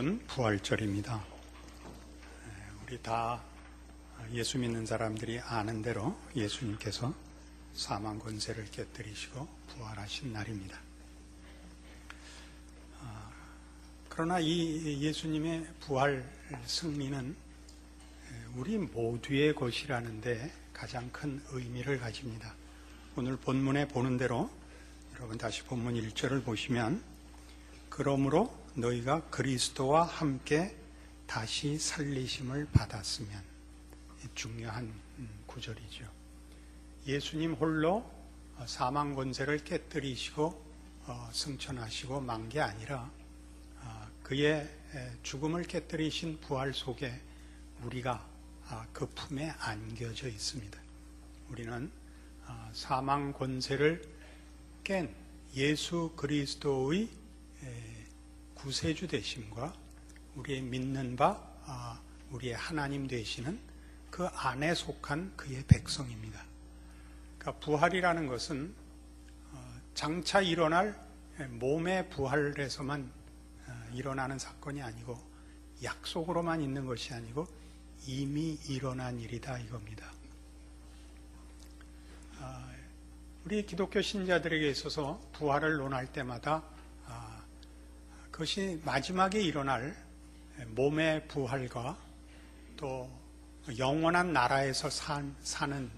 오늘은 부활절입니다. 우리 다 예수 믿는 사람들이 아는 대로 예수님께서 사망 권세를 깨뜨리시고 부활하신 날입니다. 그러나 이 예수님의 부활 승리는 우리 모두의 것이라는 데 가장 큰 의미를 가집니다. 오늘 본문에 보는 대로 여러분 다시 본문 1절을 보시면, 그러므로 너희가 그리스도와 함께 다시 살리심을 받았으면, 중요한 구절이죠. 예수님 홀로 사망 권세를 깨뜨리시고 승천하시고 만 게 아니라 그의 죽음을 깨뜨리신 부활 속에 우리가 그 품에 안겨져 있습니다. 우리는 사망 권세를 깬 예수 그리스도의 구세주 되심과 우리의 믿는 바 우리의 하나님 되시는 그 안에 속한 그의 백성입니다. 그러니까 부활이라는 것은 장차 일어날 몸의 부활에서만 일어나는 사건이 아니고, 약속으로만 있는 것이 아니고 이미 일어난 일이다 이겁니다. 우리 기독교 신자들에게 있어서 부활을 논할 때마다 그것이 마지막에 일어날 몸의 부활과 또 영원한 나라에서 사는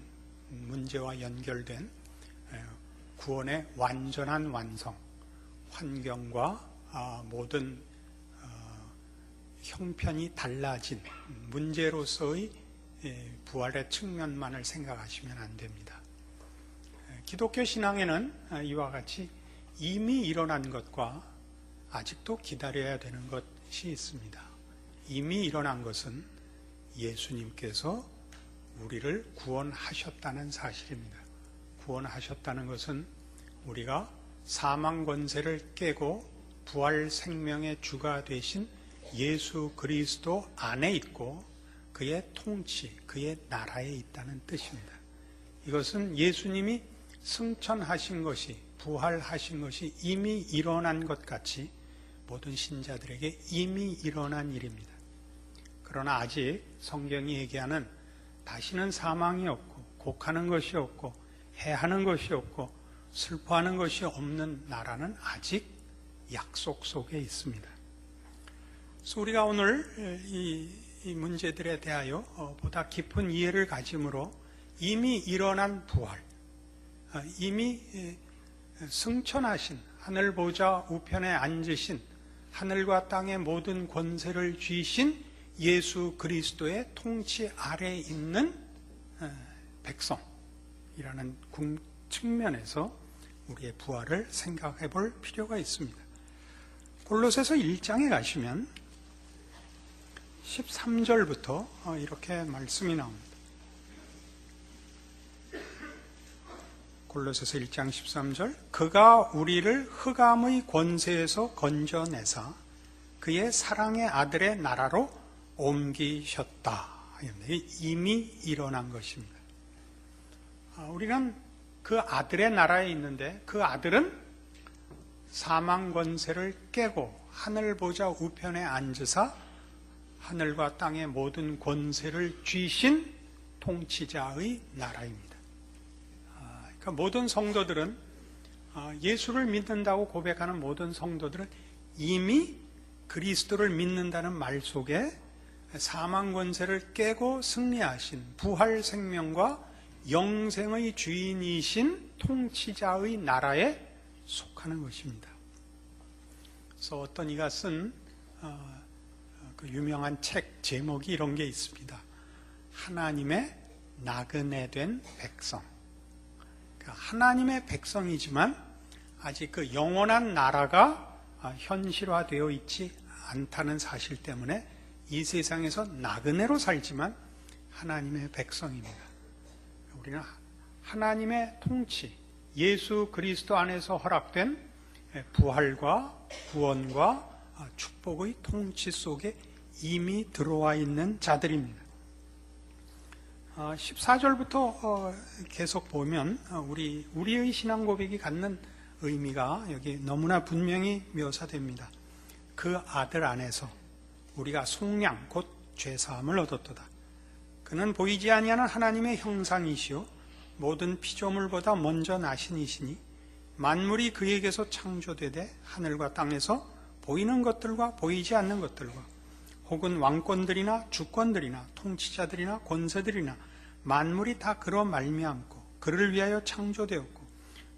문제와 연결된 구원의 완전한 완성, 환경과 모든 형편이 달라진 문제로서의 부활의 측면만을 생각하시면 안 됩니다. 기독교 신앙에는 이와 같이 이미 일어난 것과 아직도 기다려야 되는 것이 있습니다. 이미 일어난 것은 예수님께서 우리를 구원하셨다는 사실입니다. 구원하셨다는 것은 우리가 사망 권세를 깨고 부활 생명의 주가 되신 예수 그리스도 안에 있고 그의 통치, 그의 나라에 있다는 뜻입니다. 이것은 예수님이 승천하신 것이, 부활하신 것이 이미 일어난 것 같이 모든 신자들에게 이미 일어난 일입니다. 그러나 아직 성경이 얘기하는 다시는 사망이 없고 곡하는 것이 없고 해하는 것이 없고 슬퍼하는 것이 없는 나라는 아직 약속 속에 있습니다. 그래서 우리가 오늘 이 문제들에 대하여 보다 깊은 이해를 가짐으로 이미 일어난 부활, 이미 승천하신, 하늘 보좌 우편에 앉으신, 하늘과 땅의 모든 권세를 쥐신 예수 그리스도의 통치 아래에 있는 백성이라는 측면에서 우리의 부활을 생각해 볼 필요가 있습니다. 골로새서 1장에 가시면 13절부터 이렇게 말씀이 나옵니다. 골로새서 1장 13절, 그가 우리를 흑암의 권세에서 건져내사 그의 사랑의 아들의 나라로 옮기셨다. 이미 일어난 것입니다. 우리는 그 아들의 나라에 있는데, 그 아들은 사망 권세를 깨고 하늘 보좌 우편에 앉으사 하늘과 땅의 모든 권세를 쥐신 통치자의 나라입니다. 그러니까 모든 성도들은, 예수를 믿는다고 고백하는 모든 성도들은 이미 그리스도를 믿는다는 말 속에 사망 권세를 깨고 승리하신 부활 생명과 영생의 주인이신 통치자의 나라에 속하는 것입니다. 그래서 어떤 이가 쓴 그 유명한 책 제목이 이런 게 있습니다. 하나님의 나그네 된 백성. 그러니까 하나님의 백성이지만 아직 그 영원한 나라가 현실화되어 있지 않다는 사실 때문에 이 세상에서 나그네로 살지만 하나님의 백성입니다. 우리는 하나님의 통치, 예수 그리스도 안에서 허락된 부활과 구원과 축복의 통치 속에 이미 들어와 있는 자들입니다. 14절부터 계속 보면 우리의 신앙 고백이 갖는 의미가 여기 너무나 분명히 묘사됩니다. 그 아들 안에서, 우리가 속량 곧 죄사함을 얻었도다. 그는 보이지 아니하는 하나님의 형상이시요 모든 피조물보다 먼저 나신 이시니 만물이 그에게서 창조되되 하늘과 땅에서 보이는 것들과 보이지 않는 것들과 혹은 왕권들이나 주권들이나 통치자들이나 권세들이나 만물이 다 그로 말미암고 그를 위하여 창조되었고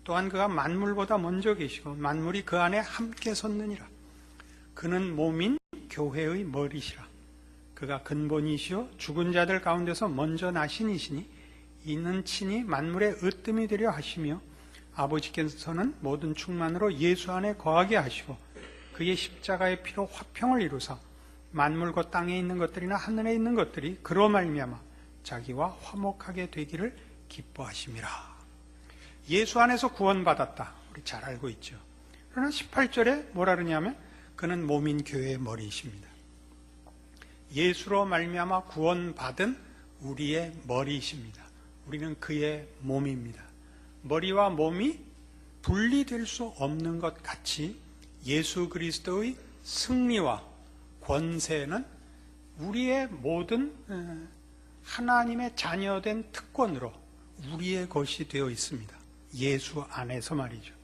또한 그가 만물보다 먼저 계시고 만물이 그 안에 함께 섰느니라. 그는 몸인 교회의 머리시라. 그가 근본이시요 죽은 자들 가운데서 먼저 나신 이시니 이는 친히 만물의 으뜸이 되려 하시며 아버지께서는 모든 충만으로 예수 안에 거하게 하시고 그의 십자가의 피로 화평을 이루사 만물 곧 땅에 있는 것들이나 하늘에 있는 것들이 그로 말미암아 자기와 화목하게 되기를 기뻐하심이라. 예수 안에서 구원받았다. 우리 잘 알고 있죠. 그러나 18절에 뭐라 그러냐면 그는 몸인 교회의 머리이십니다. 예수로 말미암아 구원받은 우리의 머리이십니다. 우리는 그의 몸입니다. 머리와 몸이 분리될 수 없는 것 같이 예수 그리스도의 승리와 권세는 우리의 모든 하나님의 자녀된 특권으로 우리의 것이 되어 있습니다. 예수 안에서 말이죠.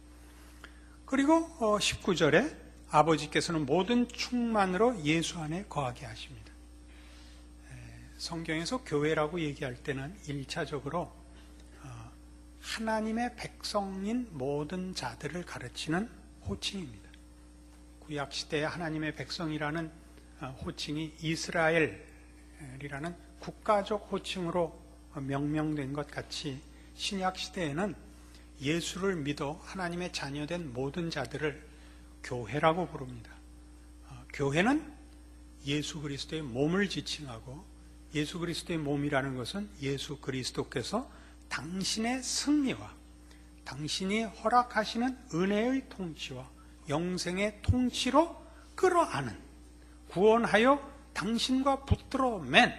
그리고 19절에 아버지께서는 모든 충만으로 예수 안에 거하게 하십니다. 성경에서 교회라고 얘기할 때는 1차적으로 하나님의 백성인 모든 자들을 가르치는 호칭입니다. 구약시대의 하나님의 백성이라는 호칭이 이스라엘이라는 국가적 호칭으로 명명된 것 같이 신약시대에는 예수를 믿어 하나님의 자녀된 모든 자들을 교회라고 부릅니다. 교회는 예수 그리스도의 몸을 지칭하고 예수 그리스도의 몸이라는 것은 예수 그리스도께서 당신의 승리와 당신이 허락하시는 은혜의 통치와 영생의 통치로 끌어안은 구원하여 당신과 붙들어 맨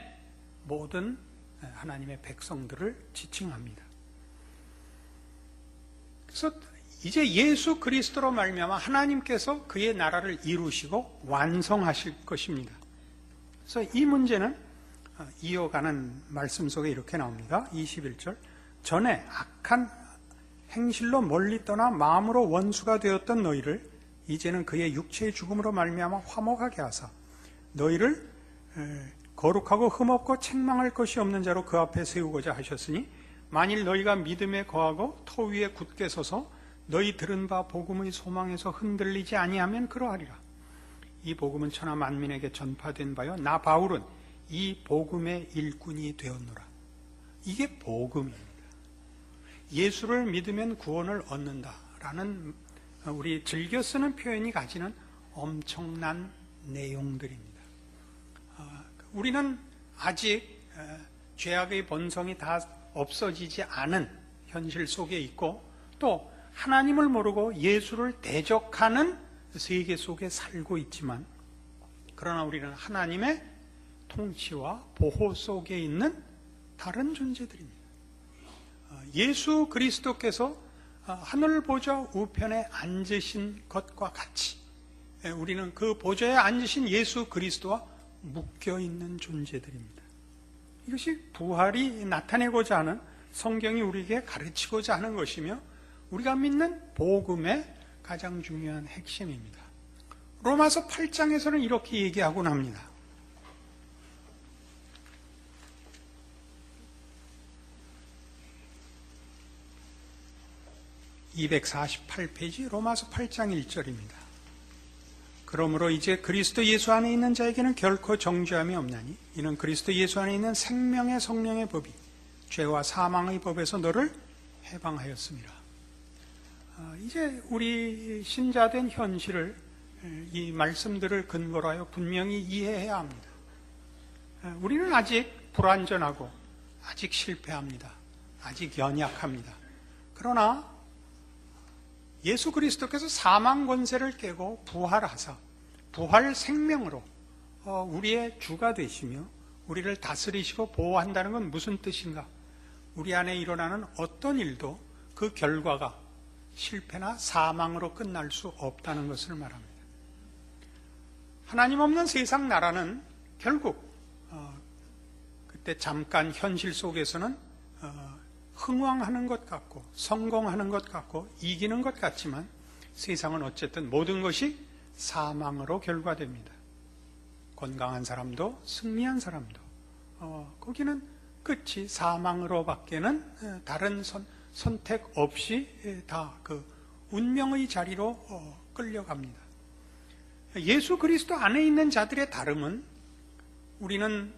모든 하나님의 백성들을 지칭합니다. 그래서 이제 예수 그리스도로 말미암아 하나님께서 그의 나라를 이루시고 완성하실 것입니다. 그래서 이 문제는 이어가는 말씀 속에 이렇게 나옵니다. 21절 전에 악한 행실로 멀리 떠나 마음으로 원수가 되었던 너희를 이제는 그의 육체의 죽음으로 말미암아 화목하게 하사 너희를 거룩하고 흠없고 책망할 것이 없는 자로 그 앞에 세우고자 하셨으니 만일 너희가 믿음에 거하고 터 위에 굳게 서서 너희 들은 바 복음의 소망에서 흔들리지 아니하면 그러하리라. 이 복음은 천하 만민에게 전파된 바요 나 바울은 이 복음의 일꾼이 되었노라. 이게 복음입니다. 예수를 믿으면 구원을 얻는다라는 우리 즐겨 쓰는 표현이 가지는 엄청난 내용들입니다. 우리는 아직 죄악의 본성이 다 없어지지 않은 현실 속에 있고 또 하나님을 모르고 예수를 대적하는 세계 속에 살고 있지만 그러나 우리는 하나님의 통치와 보호 속에 있는 다른 존재들입니다. 예수 그리스도께서 하늘 보좌 우편에 앉으신 것과 같이 우리는 그 보좌에 앉으신 예수 그리스도와 묶여있는 존재들입니다. 이것이 부활이 나타내고자 하는 성경이 우리에게 가르치고자 하는 것이며 우리가 믿는 복음의 가장 중요한 핵심입니다. 로마서 8장에서는 이렇게 얘기하곤 합니다. 248페이지 로마서 8장 1절입니다. 그러므로 이제 그리스도 예수 안에 있는 자에게는 결코 정죄함이 없나니 이는 그리스도 예수 안에 있는 생명의 성령의 법이 죄와 사망의 법에서 너를 해방하였습니다. 이제 우리 신자된 현실을 이 말씀들을 근거로 하여 분명히 이해해야 합니다. 우리는 아직 불완전하고 아직 실패합니다. 아직 연약합니다. 그러나 예수 그리스도께서 사망 권세를 깨고 부활하사 부활 생명으로 우리의 주가 되시며 우리를 다스리시고 보호한다는 건 무슨 뜻인가? 우리 안에 일어나는 어떤 일도 그 결과가 실패나 사망으로 끝날 수 없다는 것을 말합니다. 하나님 없는 세상 나라는 결국 그때 잠깐 현실 속에서는 흥왕하는 것 같고 성공하는 것 같고 이기는 것 같지만 세상은 어쨌든 모든 것이 사망으로 결과됩니다. 건강한 사람도 승리한 사람도 거기는 끝이 사망으로 밖에는 다른 선택 없이 다 그 운명의 자리로 끌려갑니다. 예수 그리스도 안에 있는 자들의 다름은 우리는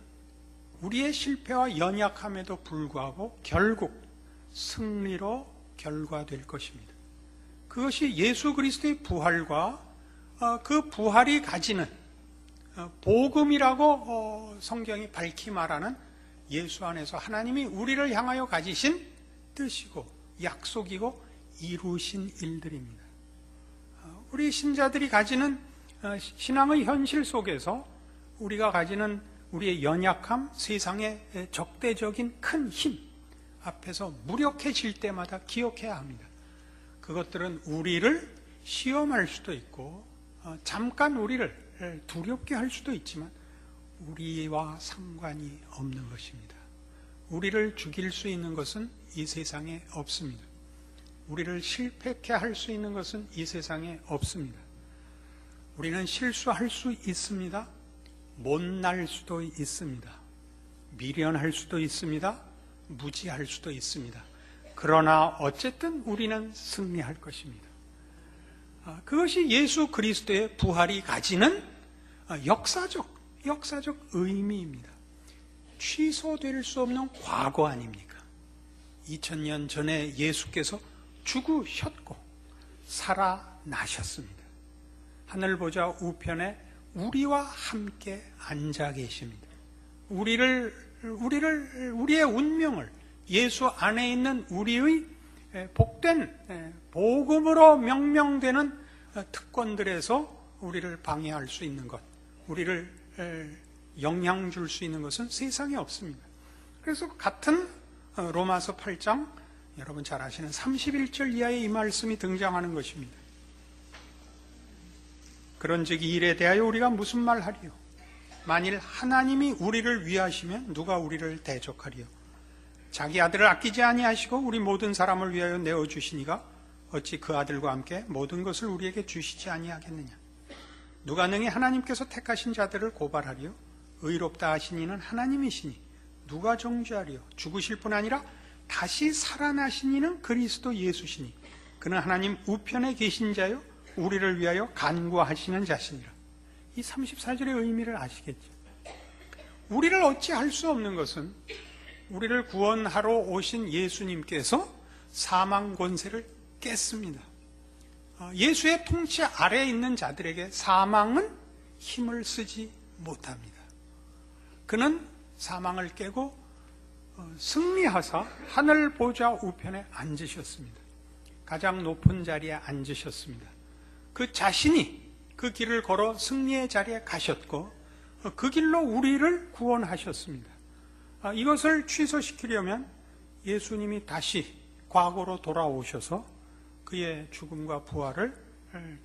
우리의 실패와 연약함에도 불구하고 결국 승리로 결과될 것입니다. 그것이 예수 그리스도의 부활과 그 부활이 가지는 복음이라고 성경이 밝히 말하는 예수 안에서 하나님이 우리를 향하여 가지신 뜻이고 약속이고 이루신 일들입니다. 우리 신자들이 가지는 신앙의 현실 속에서 우리가 가지는 우리의 연약함, 세상의 적대적인 큰 힘 앞에서 무력해질 때마다 기억해야 합니다. 그것들은 우리를 시험할 수도 있고 잠깐 우리를 두렵게 할 수도 있지만 우리와 상관이 없는 것입니다. 우리를 죽일 수 있는 것은 이 세상에 없습니다. 우리를 실패케 할 수 있는 것은 이 세상에 없습니다. 우리는 실수할 수 있습니다. 못날 수도 있습니다. 미련할 수도 있습니다. 무지할 수도 있습니다. 그러나 어쨌든 우리는 승리할 것입니다. 그것이 예수 그리스도의 부활이 가지는 역사적 의미입니다. 취소될 수 없는 과거 아닙니까? 2000년 전에 예수께서 죽으셨고 살아나셨습니다. 하늘 보좌 우편에 우리와 함께 앉아 계십니다. 우리의 운명을 예수 안에 있는 우리의 복된 복음으로 명명되는 특권들에서 우리를 방해할 수 있는 것, 우리를 영향 줄 수 있는 것은 세상에 없습니다. 그래서 같은 로마서 8장 여러분 잘 아시는 31절 이하의 이 말씀이 등장하는 것입니다. 그런즉 이 일에 대하여 우리가 무슨 말하리요? 만일 하나님이 우리를 위하시면 누가 우리를 대적하리요? 자기 아들을 아끼지 아니하시고 우리 모든 사람을 위하여 내어주시니가 어찌 그 아들과 함께 모든 것을 우리에게 주시지 아니하겠느냐? 누가 능히 하나님께서 택하신 자들을 고발하리요? 의롭다 하신 이는 하나님이시니 누가 정죄하리요? 죽으실 뿐 아니라 다시 살아나신 이는 그리스도 예수시니 그는 하나님 우편에 계신 자요 우리를 위하여 간구하시는 자시니라. 이 34절의 의미를 아시겠죠? 우리를 어찌할 수 없는 것은 우리를 구원하러 오신 예수님께서 사망 권세를 깼습니다. 예수의 통치 아래에 있는 자들에게 사망은 힘을 쓰지 못합니다. 그는 사망을 깨고 승리하사 하늘 보좌 우편에 앉으셨습니다. 가장 높은 자리에 앉으셨습니다. 그 자신이 그 길을 걸어 승리의 자리에 가셨고 그 길로 우리를 구원하셨습니다. 이것을 취소시키려면 예수님이 다시 과거로 돌아오셔서 그의 죽음과 부활을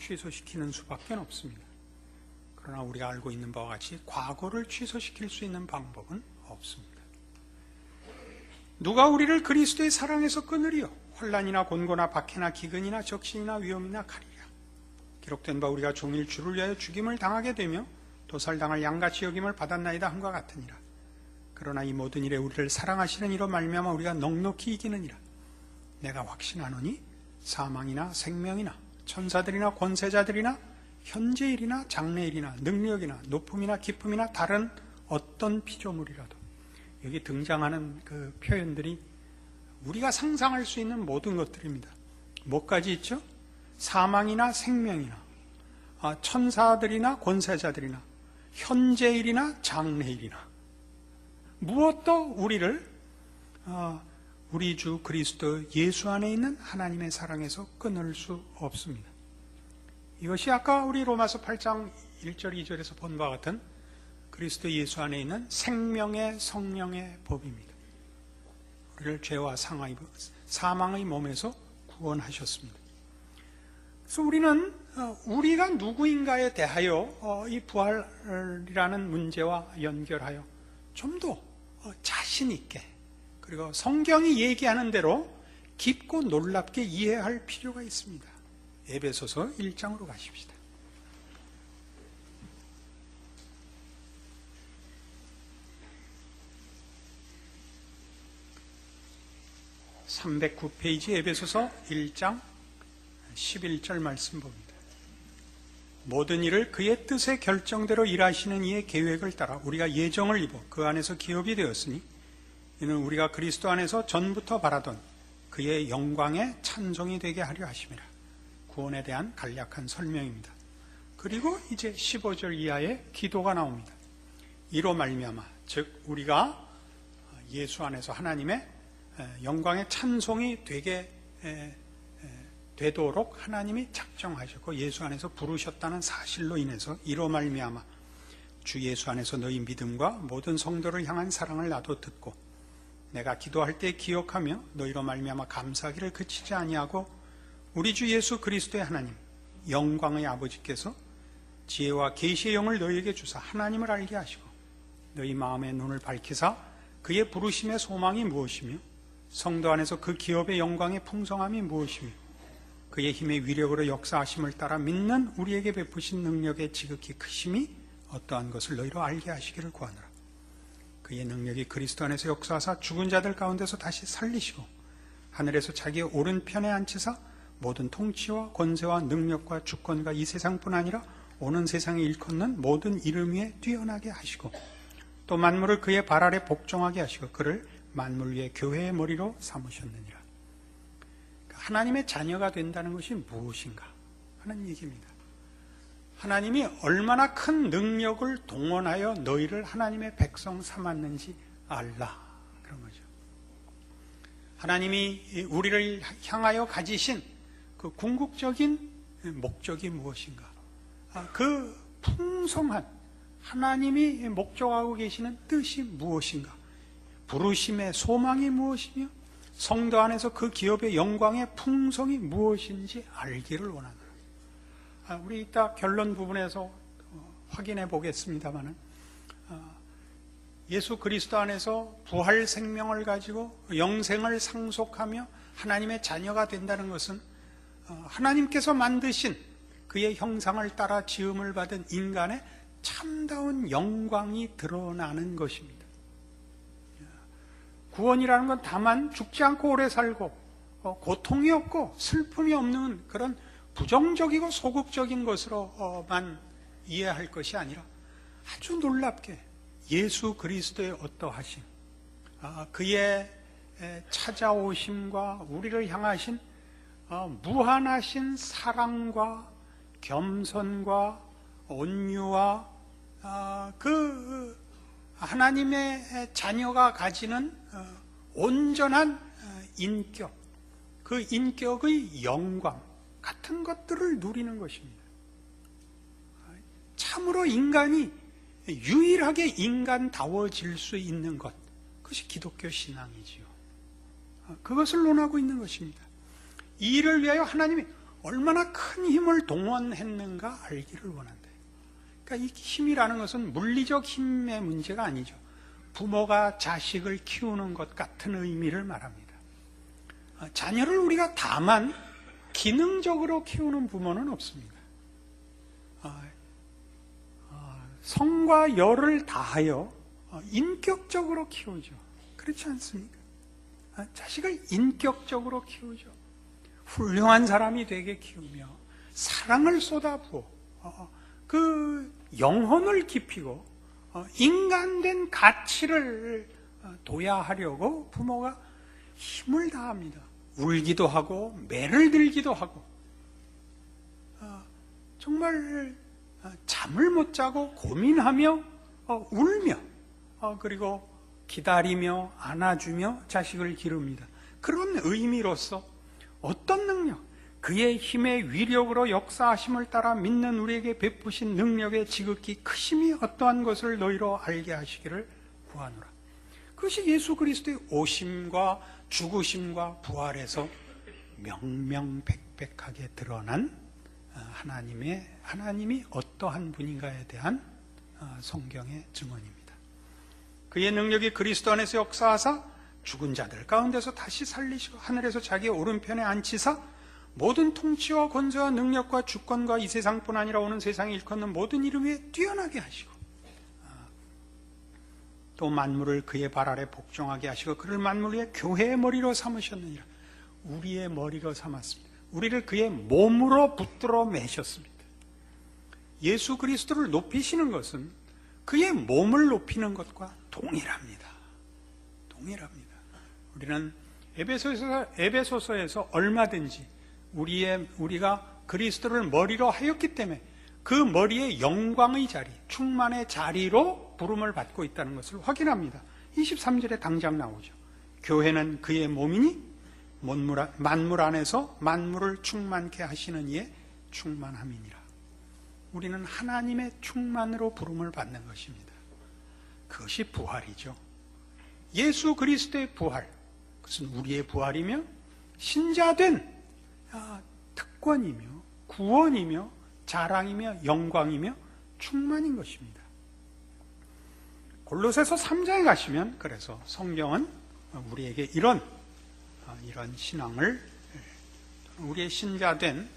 취소시키는 수밖에 없습니다. 그러나 우리가 알고 있는 바와 같이 과거를 취소시킬 수 있는 방법은 없습니다. 누가 우리를 그리스도의 사랑에서 끊으리요? 환난이나 곤고나 박해나 기근이나 적신이나 위험이나 칼이라. 기록된 바 우리가 종일 주를 위하여 죽임을 당하게 되며 도살당할 양같이 여김을 받았나이다 함과 같으니라. 그러나 이 모든 일에 우리를 사랑하시는 이로 말미암아 우리가 넉넉히 이기느니라. 내가 확신하노니 사망이나 생명이나 천사들이나 권세자들이나 현재일이나 장래일이나 능력이나 높음이나 기쁨이나 다른 어떤 피조물이라도 여기 등장하는 그 표현들이 우리가 상상할 수 있는 모든 것들입니다. 뭐까지 있죠? 사망이나 생명이나 천사들이나 권세자들이나 현재일이나 장래일이나 무엇도 우리를 우리 주 그리스도 예수 안에 있는 하나님의 사랑에서 끊을 수 없습니다. 이것이 아까 우리 로마서 8장 1절 2절에서 본 바와 같은 그리스도 예수 안에 있는 생명의 성령의 법입니다. 우리를 죄와 사망의 몸에서 구원하셨습니다. 그래서 우리는 우리가 누구인가에 대하여 이 부활이라는 문제와 연결하여 좀 더 자신 있게, 그리고 성경이 얘기하는 대로 깊고 놀랍게 이해할 필요가 있습니다. 에베소서 1장으로 가십시다. 309페이지 에베소서 1장 11절 말씀 봅니다. 모든 일을 그의 뜻의 결정대로 일하시는 이의 계획을 따라 우리가 예정을 입어 그 안에서 기업이 되었으니 이는 우리가 그리스도 안에서 전부터 바라던 그의 영광의 찬송이 되게 하려 하심이라. 구원에 대한 간략한 설명입니다. 그리고 이제 15절 이하의 기도가 나옵니다. 이로 말미암아, 즉 우리가 예수 안에서 하나님의 영광의 찬송이 되도록 하나님이 작정하셨고 예수 안에서 부르셨다는 사실로 인해서 이로 말미암아 주 예수 안에서 너희 믿음과 모든 성도를 향한 사랑을 나도 듣고 내가 기도할 때 기억하며 너희로 말미암아 감사하기를 그치지 아니하고 우리 주 예수 그리스도의 하나님 영광의 아버지께서 지혜와 계시의 영을 너희에게 주사 하나님을 알게 하시고 너희 마음의 눈을 밝히사 그의 부르심의 소망이 무엇이며 성도 안에서 그 기업의 영광의 풍성함이 무엇이며 그의 힘의 위력으로 역사하심을 따라 믿는 우리에게 베푸신 능력의 지극히 크심이 어떠한 것을 너희로 알게 하시기를 구하노라. 그의 능력이 그리스도 안에서 역사하사 죽은 자들 가운데서 다시 살리시고 하늘에서 자기의 오른편에 앉히사 모든 통치와 권세와 능력과 주권과 이 세상뿐 아니라 오는 세상에 일컫는 모든 이름 위에 뛰어나게 하시고 또 만물을 그의 발 아래 복종하게 하시고 그를 만물 위에 교회의 머리로 삼으셨느니라. 하나님의 자녀가 된다는 것이 무엇인가 하는 얘기입니다. 하나님이 얼마나 큰 능력을 동원하여 너희를 하나님의 백성 삼았는지 알라, 그런 거죠. 하나님이 우리를 향하여 가지신 그 궁극적인 목적이 무엇인가, 그 풍성한 하나님이 목적하고 계시는 뜻이 무엇인가, 부르심의 소망이 무엇이며 성도 안에서 그 기업의 영광의 풍성이 무엇인지 알기를 원한다. 우리 이따 결론 부분에서 확인해 보겠습니다만은 예수 그리스도 안에서 부활 생명을 가지고 영생을 상속하며 하나님의 자녀가 된다는 것은 하나님께서 만드신 그의 형상을 따라 지음을 받은 인간의 참다운 영광이 드러나는 것입니다. 구원이라는 건 다만 죽지 않고 오래 살고 고통이 없고 슬픔이 없는 그런 부정적이고 소극적인 것으로만 이해할 것이 아니라 아주 놀랍게 예수 그리스도의 어떠하심, 그의 찾아오심과 우리를 향하신 무한하신 사랑과 겸손과 온유와 그 하나님의 자녀가 가지는 온전한 인격, 그 인격의 영광 같은 것들을 누리는 것입니다. 참으로 인간이 유일하게 인간다워질 수 있는 것, 그것이 기독교 신앙이지요. 그것을 논하고 있는 것입니다. 이 일을 위하여 하나님이 얼마나 큰 힘을 동원했는가 알기를 원한다. 그러니까 이 힘이라는 것은 물리적 힘의 문제가 아니죠. 부모가 자식을 키우는 것 같은 의미를 말합니다. 자녀를 우리가 다만 기능적으로 키우는 부모는 없습니다. 성과 열을 다하여 인격적으로 키우죠. 그렇지 않습니까? 자식을 인격적으로 키우죠. 훌륭한 사람이 되게 키우며 사랑을 쏟아부어 그 영혼을 깊이고 인간된 가치를 도야하려고 부모가 힘을 다합니다. 울기도 하고 매를 들기도 하고 정말 잠을 못 자고 고민하며 울며 그리고 기다리며 안아주며 자식을 기릅니다. 그런 의미로서 어떤 능력, 그의 힘의 위력으로 역사하심을 따라 믿는 우리에게 베푸신 능력의 지극히 크심이 어떠한 것을 너희로 알게 하시기를 구하노라. 그것이 예수 그리스도의 오심과 죽으심과 부활에서 명명백백하게 드러난 하나님이 어떠한 분인가에 대한 성경의 증언입니다. 그의 능력이 그리스도 안에서 역사하사 죽은 자들 가운데서 다시 살리시고 하늘에서 자기의 오른편에 앉히사 모든 통치와 권세와 능력과 주권과 이 세상뿐 아니라 오는 세상에 일컫는 모든 이름 위에 뛰어나게 하시고 또 만물을 그의 발 아래 복종하게 하시고 그를 만물 위에 교회의 머리로 삼으셨느니라. 우리의 머리로 삼았습니다. 우리를 그의 몸으로 붙들어 매셨습니다. 예수 그리스도를 높이시는 것은 그의 몸을 높이는 것과 동일합니다. 동일합니다. 우리는 에베소서에서 얼마든지 우리가 그리스도를 머리로 하였기 때문에 그 머리의 영광의 자리, 충만의 자리로 부름을 받고 있다는 것을 확인합니다. 23절에 당장 나오죠. 교회는 그의 몸이니 만물 안에서 만물을 충만케 하시는 이의 충만함이니라. 우리는 하나님의 충만으로 부름을 받는 것입니다. 그것이 부활이죠. 예수 그리스도의 부활, 그것은 우리의 부활이며 신자된 특권이며 구원이며 자랑이며 영광이며 충만인 것입니다. 골로새서 3장에 가시면 그래서 성경은 우리에게 이런 신앙을, 우리의 신자된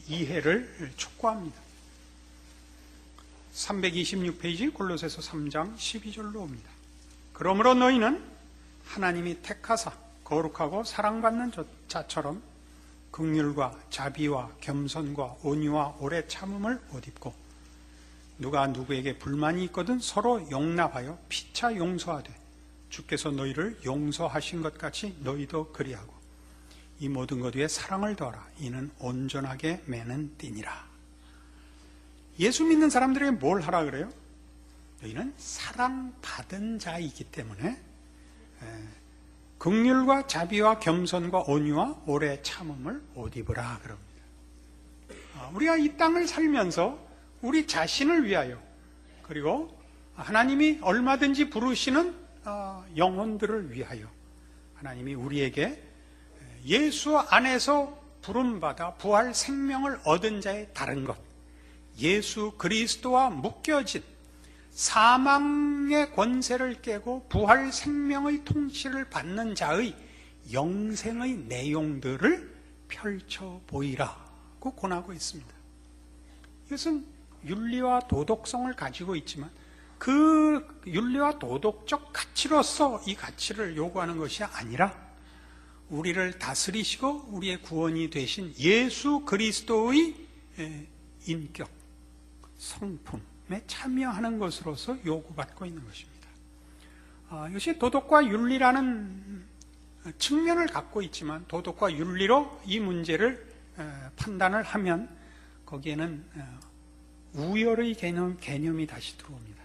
이해를 촉구합니다. 326페이지 골로새서 3장 12절로 옵니다. 그러므로 너희는 하나님이 택하사 거룩하고 사랑받는 자처럼 긍휼과 자비와 겸손과 온유와 오래 참음을 옷 입고 누가 누구에게 불만이 있거든 서로 용납하여 피차 용서하되 주께서 너희를 용서하신 것 같이 너희도 그리하고 이 모든 것 위에 사랑을 더하라. 이는 온전하게 매는 띠니라. 예수 믿는 사람들에게 뭘 하라 그래요? 너희는 사랑받은 자이기 때문에 긍휼과 자비와 겸손과 온유와 오래 참음을 옷 입으라 그럽니다. 우리가 이 땅을 살면서 우리 자신을 위하여 그리고 하나님이 얼마든지 부르시는 영혼들을 위하여 하나님이 우리에게 예수 안에서 부름받아 부활 생명을 얻은 자의 다른 것, 예수 그리스도와 묶여진 사망의 권세를 깨고 부활 생명의 통치를 받는 자의 영생의 내용들을 펼쳐 보이라고 권하고 있습니다. 이것은 윤리와 도덕성을 가지고 있지만 그 윤리와 도덕적 가치로서 이 가치를 요구하는 것이 아니라 우리를 다스리시고 우리의 구원이 되신 예수 그리스도의 인격, 성품에 참여하는 것으로서 요구받고 있는 것입니다. 이것이 도덕과 윤리라는 측면을 갖고 있지만 도덕과 윤리로 이 문제를 판단을 하면 거기에는 우열의 개념이 다시 들어옵니다.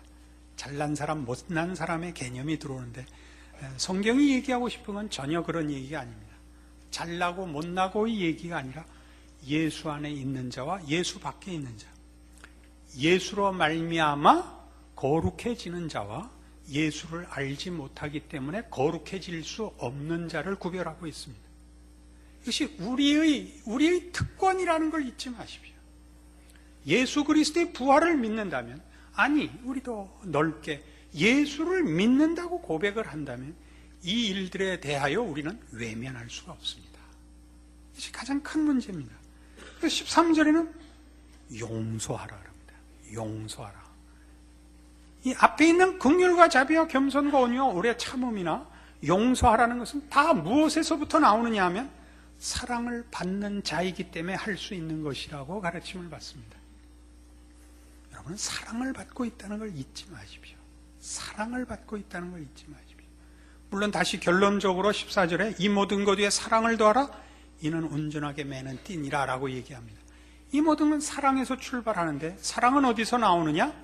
잘난 사람, 못난 사람의 개념이 들어오는데 성경이 얘기하고 싶은 건 전혀 그런 얘기가 아닙니다. 잘나고 못나고의 얘기가 아니라 예수 안에 있는 자와 예수 밖에 있는 자, 예수로 말미암아 거룩해지는 자와 예수를 알지 못하기 때문에 거룩해질 수 없는 자를 구별하고 있습니다. 이것이 우리의 특권이라는 걸 잊지 마십시오. 예수 그리스도의 부활을 믿는다면, 아니 우리도 넓게 예수를 믿는다고 고백을 한다면 이 일들에 대하여 우리는 외면할 수가 없습니다. 이것이 가장 큰 문제입니다. 13절에는 용서하라 합니다. 용서하라. 이 앞에 있는 긍휼과 자비와 겸손과 온유와 오래 참음이나 용서하라는 것은 다 무엇에서부터 나오느냐 하면 사랑을 받는 자이기 때문에 할 수 있는 것이라고 가르침을 받습니다. 여러분은 사랑을 받고 있다는 걸 잊지 마십시오. 사랑을 받고 있다는 걸 잊지 마십시오. 물론 다시 결론적으로 14절에 이 모든 것 위에 사랑을 더하라. 이는 온전하게 매는 띠니라 라고 얘기합니다. 이 모든 건 사랑에서 출발하는데 사랑은 어디서 나오느냐?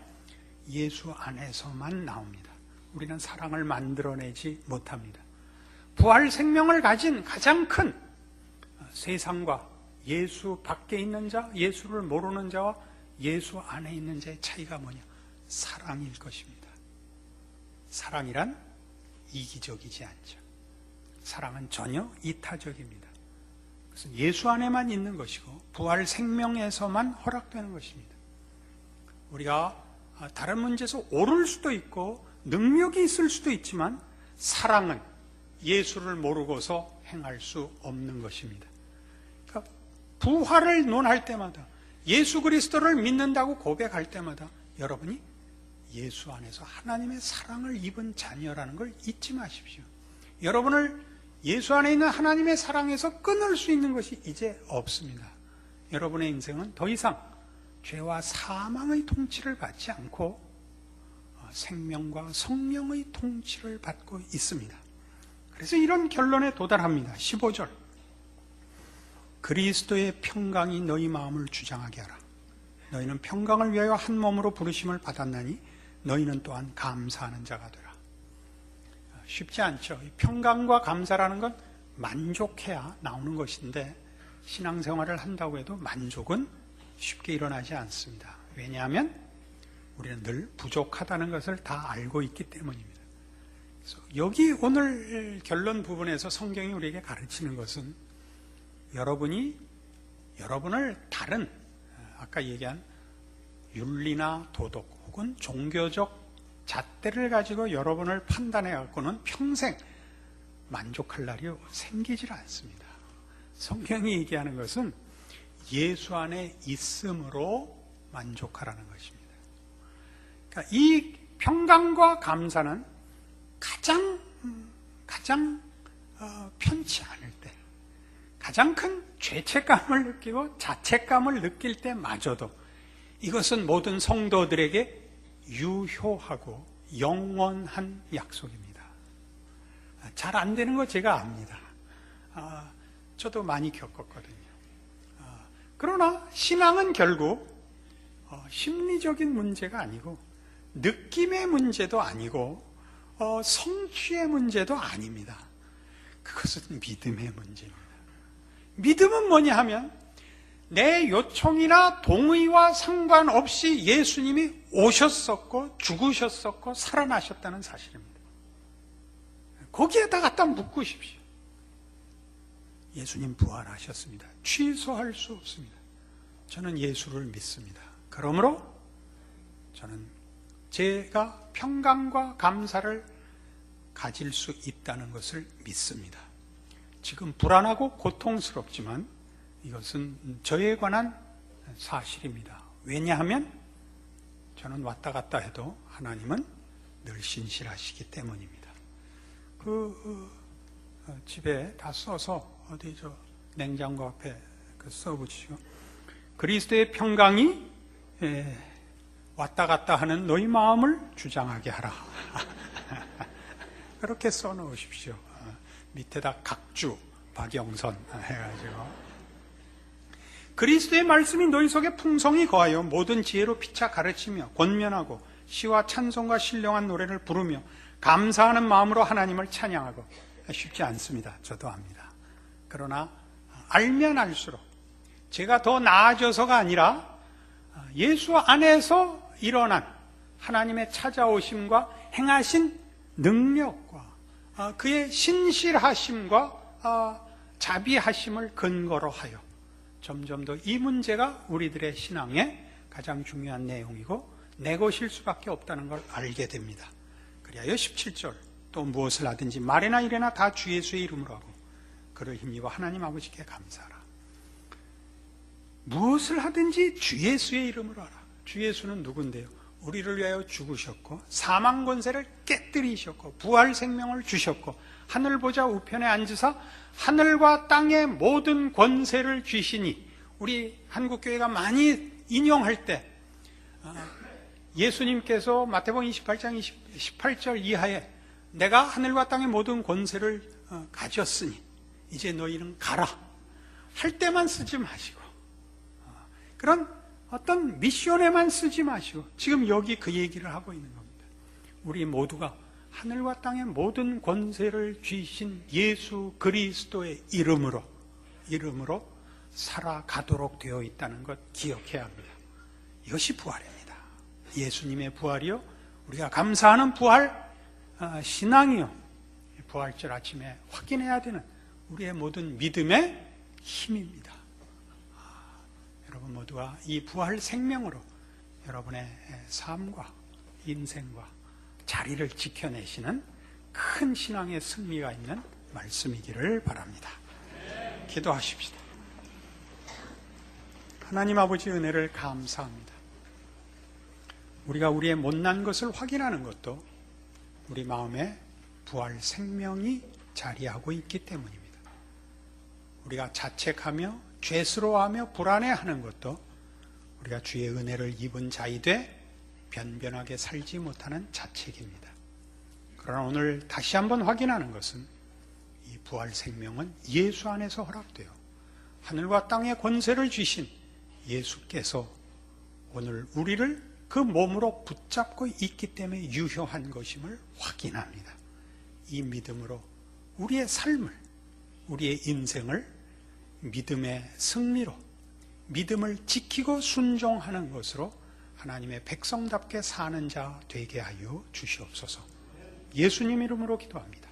예수 안에서만 나옵니다. 우리는 사랑을 만들어내지 못합니다. 부활 생명을 가진 가장 큰 세상과 예수 밖에 있는 자, 예수를 모르는 자와 예수 안에 있는 자의 차이가 뭐냐? 사랑일 것입니다. 사랑이란 이기적이지 않죠. 사랑은 전혀 이타적입니다. 그것은 예수 안에만 있는 것이고 부활 생명에서만 허락되는 것입니다. 우리가 다른 문제에서 오를 수도 있고 능력이 있을 수도 있지만 사랑은 예수를 모르고서 행할 수 없는 것입니다. 그러니까 부활을 논할 때마다 예수 그리스도를 믿는다고 고백할 때마다 여러분이 예수 안에서 하나님의 사랑을 입은 자녀라는 걸 잊지 마십시오. 여러분을 예수 안에 있는 하나님의 사랑에서 끊을 수 있는 것이 이제 없습니다. 여러분의 인생은 더 이상 죄와 사망의 통치를 받지 않고 생명과 성령의 통치를 받고 있습니다. 그래서 이런 결론에 도달합니다. 15절. 그리스도의 평강이 너희 마음을 주장하게 하라. 너희는 평강을 위하여 한 몸으로 부르심을 받았나니 너희는 또한 감사하는 자가 되라. 쉽지 않죠. 평강과 감사라는 건 만족해야 나오는 것인데 신앙생활을 한다고 해도 만족은 쉽게 일어나지 않습니다. 왜냐하면 우리는 늘 부족하다는 것을 다 알고 있기 때문입니다. 그래서 여기 오늘 결론 부분에서 성경이 우리에게 가르치는 것은 여러분이 여러분을 다른 아까 얘기한 윤리나 도덕 혹은 종교적 잣대를 가지고 여러분을 판단해 갖고는 평생 만족할 날이 생기질 않습니다. 성경이 얘기하는 것은 예수 안에 있음으로 만족하라는 것입니다. 그러니까 이 평강과 감사는 가장 편치 않을 때, 가장 큰 죄책감을 느끼고 자책감을 느낄 때마저도 이것은 모든 성도들에게 유효하고 영원한 약속입니다. 잘 안 되는 거 제가 압니다. 저도 많이 겪었거든요. 그러나 신앙은 결국 심리적인 문제가 아니고 느낌의 문제도 아니고 성취의 문제도 아닙니다. 그것은 믿음의 문제입니다. 믿음은 뭐냐 하면 내 요청이나 동의와 상관없이 예수님이 오셨었고 죽으셨었고 살아나셨다는 사실입니다. 거기에다 갖다 묻으십시오. 예수님 부활하셨습니다. 취소할 수 없습니다. 저는 예수를 믿습니다. 그러므로 저는 제가 평강과 감사를 가질 수 있다는 것을 믿습니다. 지금 불안하고 고통스럽지만 이것은 저에 관한 사실입니다. 왜냐하면 저는 왔다 갔다 해도 하나님은 늘 신실하시기 때문입니다. 집에 다 써서 어디 저 냉장고 앞에 써붙이고 그리스도의 평강이 왔다 갔다 하는 너희 마음을 주장하게 하라. 그렇게 써놓으십시오. 밑에다 각주 박영선 해가지고 그리스도의 말씀이 너희 속에 풍성히 거하여 모든 지혜로 피차 가르치며 권면하고 시와 찬송과 신령한 노래를 부르며 감사하는 마음으로 하나님을 찬양하고. 쉽지 않습니다. 저도 압니다. 그러나 알면 알수록 제가 더 나아져서가 아니라 예수 안에서 일어난 하나님의 찾아오심과 행하신 능력과 그의 신실하심과 자비하심을 근거로 하여 점점 더 이 문제가 우리들의 신앙의 가장 중요한 내용이고 내 것일 수밖에 없다는 걸 알게 됩니다. 그리하여 17절 또 무엇을 하든지 말이나 일이나 다 주 예수의 이름으로 하고 그를 힘입어 하나님 아버지께 감사하라. 무엇을 하든지 주 예수의 이름으로 하라. 주 예수는 누군데요? 우리를 위하여 죽으셨고 사망 권세를 깨뜨리셨고 부활 생명을 주셨고 하늘 보좌 우편에 앉으사 하늘과 땅의 모든 권세를 쥐시니 우리 한국교회가 많이 인용할 때 예수님께서 마태복음 28장 18절 이하에 내가 하늘과 땅의 모든 권세를 가졌으니 이제 너희는 가라 할 때만 쓰지 마시고 그런 어떤 미션에만 쓰지 마시고 지금 여기 그 얘기를 하고 있는 겁니다. 우리 모두가 하늘과 땅의 모든 권세를 쥐신 예수 그리스도의 이름으로 살아가도록 되어 있다는 것 기억해야 합니다. 이것이 부활입니다. 예수님의 부활이요 우리가 감사하는 부활 신앙이요 부활절 아침에 확인해야 되는 우리의 모든 믿음의 힘입니다. 여러분 모두가 이 부활 생명으로 여러분의 삶과 인생과 자리를 지켜내시는 큰 신앙의 승리가 있는 말씀이기를 바랍니다. 기도하십시다. 하나님 아버지 은혜를 감사합니다. 우리가 우리의 못난 것을 확인하는 것도 우리 마음에 부활 생명이 자리하고 있기 때문입니다. 우리가 자책하며 죄스러워하며 불안해하는 것도 우리가 주의 은혜를 입은 자이되 변변하게 살지 못하는 자책입니다. 그러나 오늘 다시 한번 확인하는 것은 이 부활 생명은 예수 안에서 허락되어 하늘과 땅의 권세를 주신 예수께서 오늘 우리를 그 몸으로 붙잡고 있기 때문에 유효한 것임을 확인합니다. 이 믿음으로 우리의 삶을, 우리의 인생을 믿음의 승리로, 믿음을 지키고 순종하는 것으로 하나님의 백성답게 사는 자 되게 하여 주시옵소서. 예수님 이름으로 기도합니다.